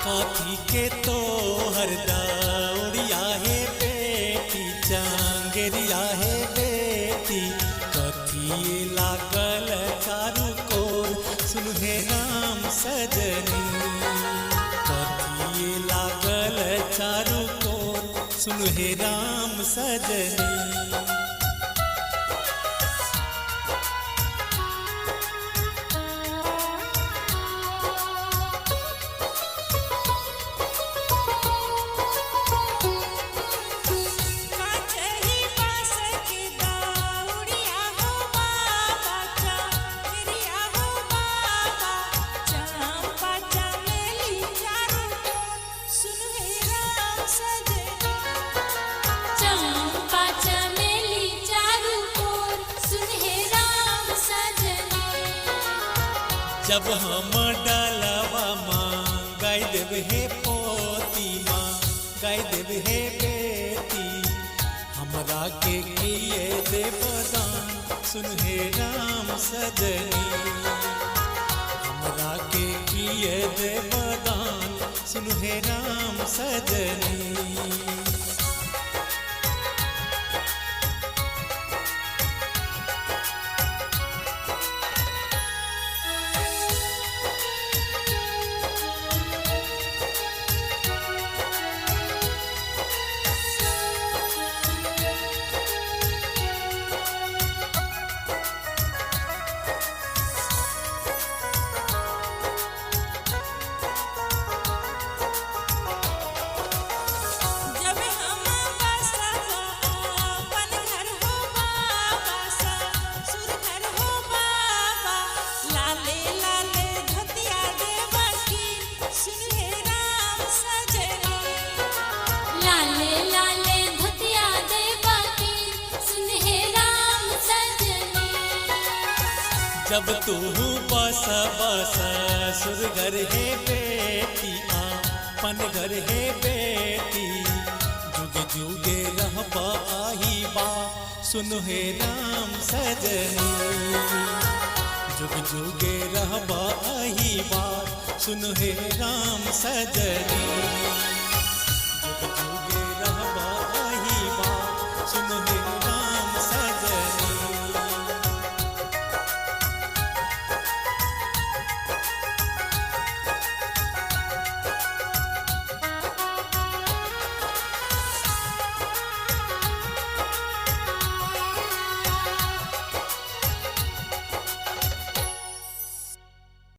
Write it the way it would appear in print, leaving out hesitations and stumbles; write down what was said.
काठी के तो हर दौड़िया है बेटी चांगरिया है बेटी कथी लागल चारू कोर सुन हे राम सजनी कथी लागल चारू कोर सुन हे राम सजनी जब हम डालवा माँ गाय देव हे पोती माँ गाय देव हे बेटी हमरा के किए देवदान सुन हे राम सजनी हमरा के किए देवदान सुन हे राम सजनी जब तू बस बस सुरघर है बेटी आपन घर है बेटी जुगे जुगे रहबा आही बा सुन हे राम सजनी जुगे जुगे रहबा आही बा सुन हे राम सजनी